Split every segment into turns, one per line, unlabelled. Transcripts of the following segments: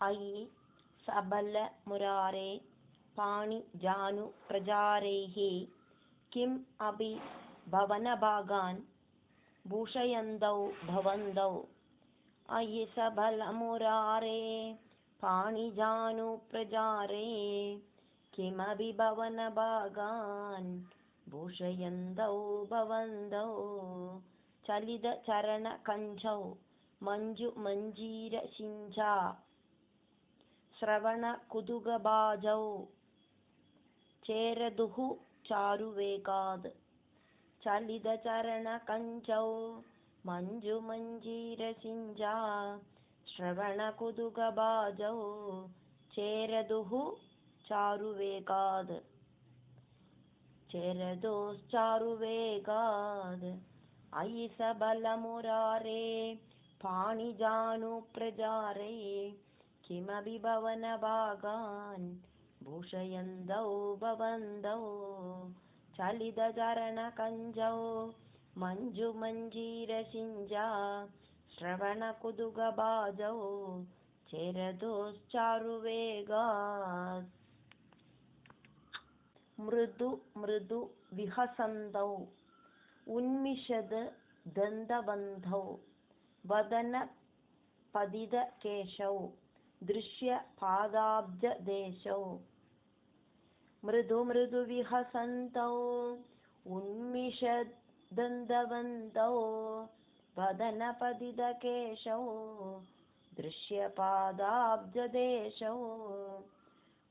अयि सबल मुरारे पाणि जानु प्रजारेः किम् अभि भवनभागान् भूषयन्तौ भवन्तौ। अयि सबल मुरारे पाणि जानु प्रजारे किमपि भवनभागान् भूषयन्तौ भवन्तौ। चलित चरण कञ्चौ मञ्जु मञ्जीरसिञ्चा श्रवण कुतुकबाजौ चेरदुः चारुवेगात्। चलित चरण कञ्चौ मञ्जु मञ्जीरसिञ्चा श्रवण कुतुकबाजौ चेरदुः चारुवेगात्। चेरदोश्चारुवेगात्। अयि सबल मुरारे पाणि जानु प्रजारे किमपि भवनभागान् भूषयन्तौ भवन्तौ। चलित चरण कञ्चौ मञ्जु मञ्जीरसिञ्चा श्रवण कुतुकबाजौ चेरदोश्चारुवेगात्। मृदु मृदु विहसन्तौ उन्मिषद् दन्तवन्तौ वदन पतित केशौ दृश्य पादाब्जदेशौ। मृदु मृदु विहसन्तौ उन्मिषद् दन्तवन्तौ वदन पतित केशौ दृश्य पादाब्जदेशौ।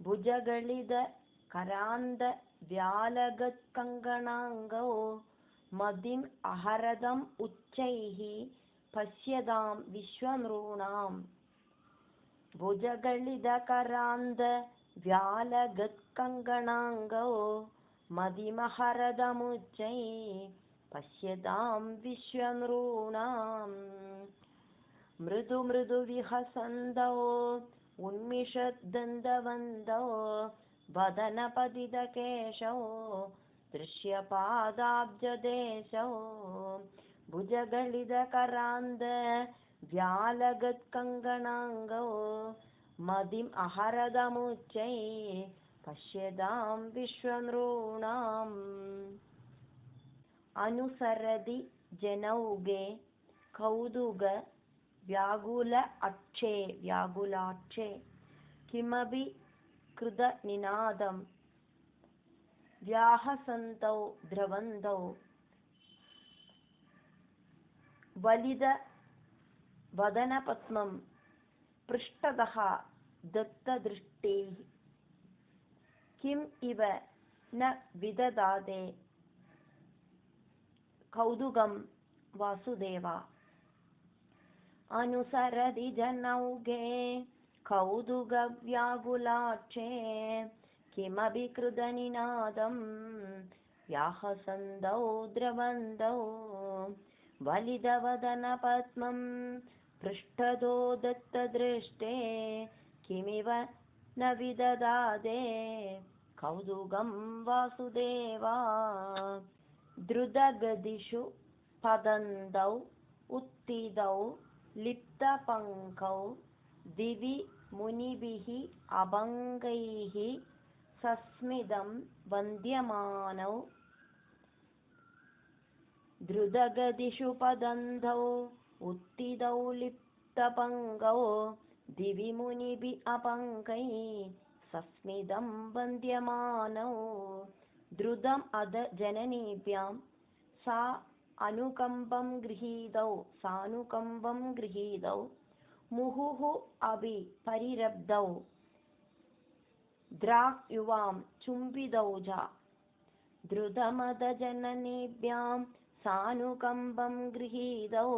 भुजगलित करान्त व्यालगत्कङ्कणाङ्गौ मदिम् अहरदम् उच्चैः पश्यतां विश्वनॄणाम्। भुजगलित करान्त व्यालगत्कङ्कणाङ्गौ मदिमहरदमुच्चैः पश्यतां विश्वनॄणाम्। मृदु मृदु विहसन्तौ उन्मिषद् दन्तवन्तौ वदन पतित केशौ दृश्य पादाब्जदेशौ। भुजगलित करान्त व्यालगत्कङ्कणाङ्गौ मदिम् अहरदमुच्चैः पश्यतां विश्वनॄणाम्। अनुसरति जनौघे कौतुक व्याकुलाक्षे किमपि कृतनिनादं व्याहसन्तौ द्रवन्तौ। वलित वदनपद्मं पृष्ठतः दत्तदृष्टेः किम् इव न विदधाते कौतुकं वासुदेव। अनुसरति जनौघे कौतुकव्याकुलाक्षे किमपि कृतनिनादं व्याहसन्तौ द्रवन्तौ। वलितवदनपद्मं पृष्ठतो दत्तदृष्टे किमिव न विदधाते कौतुकं वासुदेव। द्रुतगतिषु पतन्तौ उत्थितौ लिप्तपङ्कौ दिवि मुनिभिः अभङ्गैः सस्मितं वन्द्यमानौ। द्रुतगतिषु पतन्तौ उत्थितौ लिप्तपङ्कौ दिवि मुनिभिः अभङ्गैः सस्मितं वन्द्यमानौ। द्रुतम् अध जननीभ्यां सानुकम्पं गृहीतौ मुहुः अपि परिरब्धौ द्राक्युवां चुम्बितौ च। द्रुतमध जननीभ्यां सानुकम्पं गृहीतौ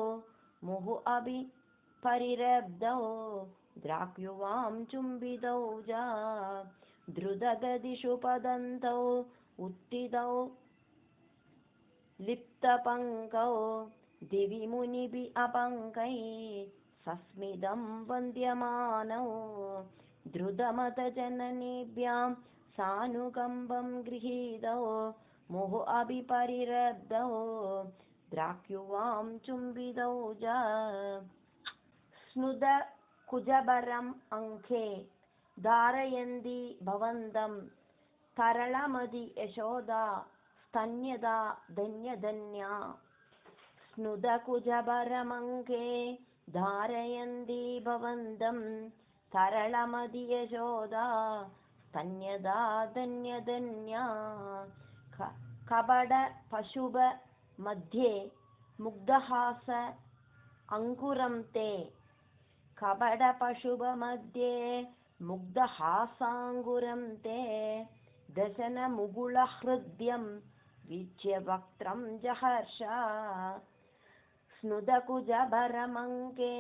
मुहुः अपि परिरब्धौ द्राक्युवां चुम्बितौ च। द्रुतगतिषु पतन्तौ उत्थितौ लिप्तपङ्कौ दिवि मुनिभिः अभङ्गैः सस्मितं वन्द्यमानौ। द्रुतमथ जननीभ्यां सानुकम्पं गृहीतौ मुहुः अपि परिरब्धौ द्राक्युवां चुम्बितौ च। स्नुत कुजबरम् अङ्के धारयन्ती भवन्तं तरलमदि यशोदा स्तन्यदा धन्यधन्या स्नुदकुजबरमङ्के धारयन्ती भवन्तं तरलमदि यशोदा स्तन्यदा धन्यधन्या कपट पशुभ मध्ये मुग्धहास अङ्कुरं ते कपट पशुभ मध्ये मुग्धहासाङ्कुरं ते दशन मुकुलहृद्यं वीक्ष्य वक्त्रं जहर्ष स्नुदकुजबरमङ्के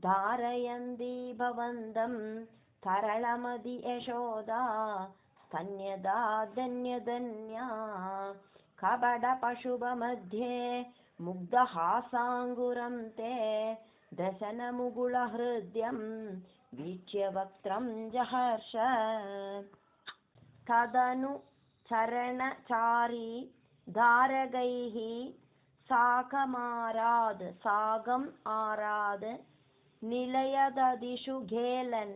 धारयन्ती भवन्तं तरलमदि यशोदा स्तन्यदा धन्यधन्या कपट पशुभ मध्ये मुग्धहासाङ्कुरं ते दशन मुकुलहृद्यं वीक्ष्य वक्त्रं जहर्ष तदनु चरणचारी धारगैः सागम् आराद निलयददिषु घेलन्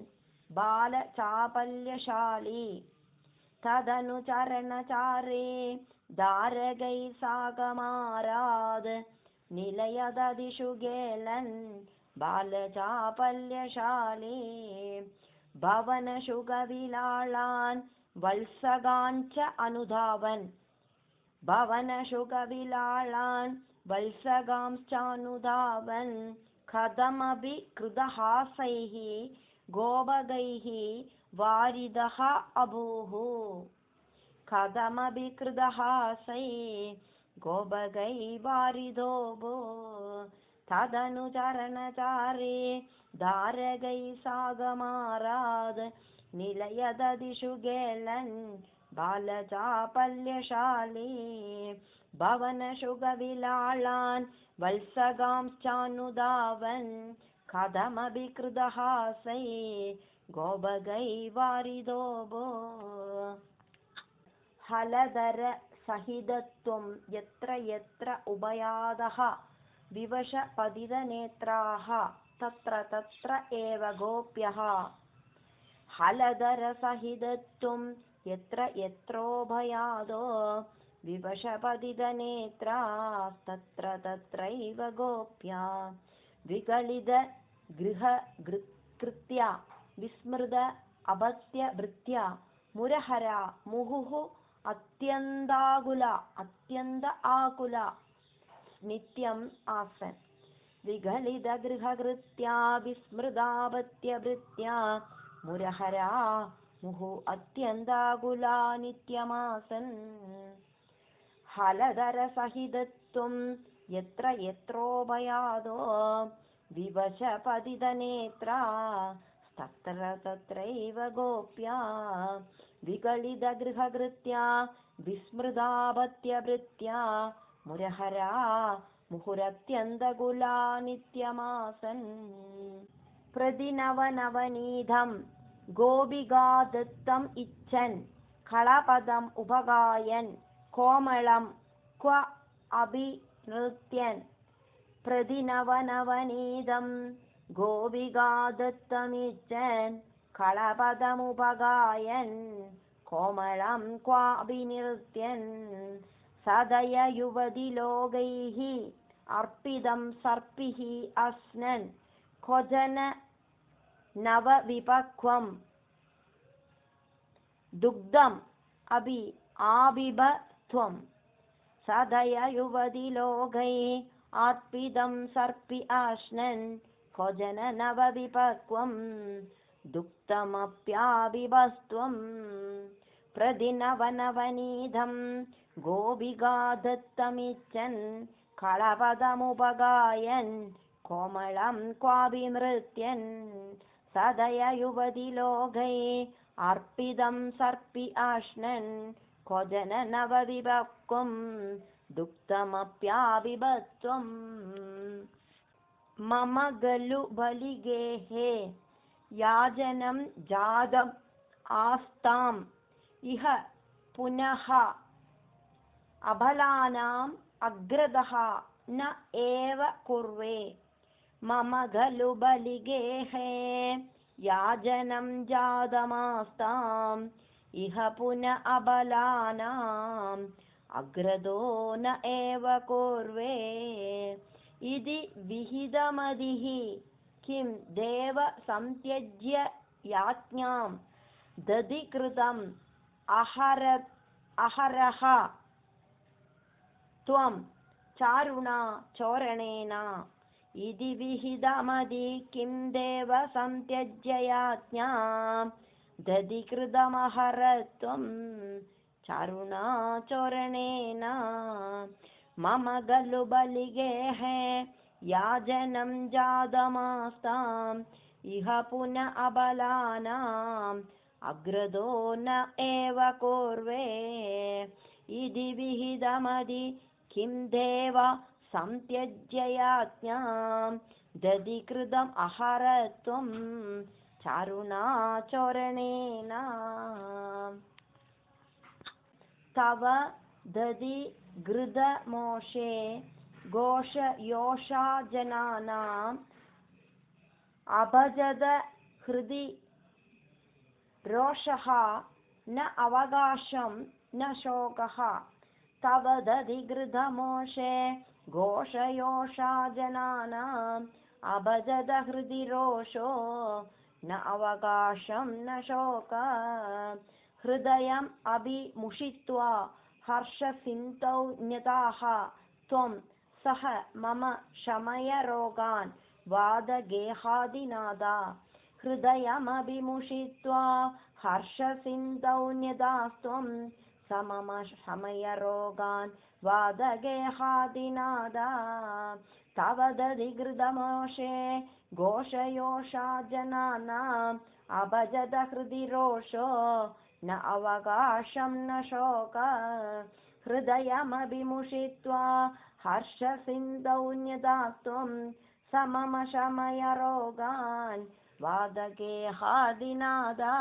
बालचापल्यशाली तदनु चरणचारे धारगैः सागमाराद निलयददिषु घेलन् बालचापल्यशाली भवनशुकविलाळान् वल्सगाञ्च अनुधावन् भवनशुकविलाळान् वल्सगांश्चानुधावन् कथमपि कृतहासैः गोपगैः वारिदः अभूः कथमपि कृतहासैः गोपगैः वारिदो भो तदनु चरणचारे धारगैः सागमाराद निलयददिषु घेलन् बालचापल्यशाली भवनशुकविलाळान् वल्सगांश्चानुधावन् कथमपि कृतहासैः गोपगैः वारिदो भो हलधर सहितत्वं यत्र यत्र उभयादः विवश पतितनेत्राः तत्र तत्र एव गोप्यः हलधर सहितत्वं यत्र यत्रोभयादो विवशपतितनेत्रास्तत्र तत्रैव गोप्या विगलित गृहकृत्या विस्मृत अपत्यवृत्या मुरहरा मुहुः अत्यन्त आकुला नित्यम् आसन् विगलित गृहकृत्या विस्मृतापत्यवृत्या मुरहरा मुहुः अत्यन्ताकुला नित्यमासन् हलधर सहितत्वं यत्र यत्रोभयादो विवशपतितनेत्रा तत्र तत्रैव गोप्या विगलित गृहकृत्या विस्मृतापत्यवृत्या मुरहरा मुहुरत्यन्तकुला नित्यमासन् प्रतिनवनवनीतं गोपिकादत्तम् इच्छन् कलपदम् उपगायन् कोमलं क्व अभिनृत्यन् प्रतिनवनवनीतं गोपिकादत्तमिच्छन् कलपदमुपगायन् कोमलं क्वाभिनृत्यन् सदय युवति लोकैः अर्पितं सर्पिः अस्नन् क्वचन नवविपक्वं दुग्धम् अपि आबिभत्वं सदय युवति लोकैः अर्पितं सर्पि अस्नन् क्वचन नवविपक्वं दुग्धमप्याबिभस्त्वं प्रतिनवनवनीतं गोपिकादत्तमिच्छन् कलपदमुपगायन् कोमलं क्वाभिनृत्यन् सदय युवति लोकैः अर्पितं सर्पि अस्नन् क्वचन नवविभक्वं दुग्धमप्याबिभत्वं मम गलु बलिगेः याजनं जातम् आस्ताम् इह पुनः अबलानाम् अग्रदः न एव कुर्वे मम खलु बलिगेहे याजनं जातमास्ताम् इह पुनः अबलानाम् अग्रदो न एव कुर्वे इति विहितमदिः किं देव संत्यज्य याज्ञां दधि कृतम् अहरः त्वं चारुणा चोरणेन इति विहितमदि किं देव संत्यज्य याज्ञां दधि कृतमहरत्वं चारुणा चोरणेन मम खलु बलिगेः याजनं जातमास्ताम् इह पुनः अबलानाम् अग्रदो न एव कुर्वे इति विहितमदि किं देव संत्यज्य याज्ञां दधि कृतम् अहरत्वं चारुणा चोरणेन तव दधि घृतमोषे घोषयोषाजनानाम् अभजद हृदि रोषः न अवकाशं न शोकः तव दधि घृतमोषे घोषयोषाजनानाम् अभजद हृदि रोषो न अवकाशं न शोकः हृदयम् अभिमुषित्वा हर्षसिन्धौ न्यताः त्वं सह मम शमय रोगान् वादगेहादिनादा हृदयमभिमुषित्वा हर्षसिन्धौ न्यतास्त्वं स मम शमय रोगान् वादगेहादिनादा तव दधि घृतमोषे घोषयोषाजनानाम् अभजद हृदि रोषो न अवकाशं न शोकः हृदयमभिमुषित्वा हर्षसिन्धौ न्यतास्त्वं स मम शमय रोगान् वादगेहादिनादा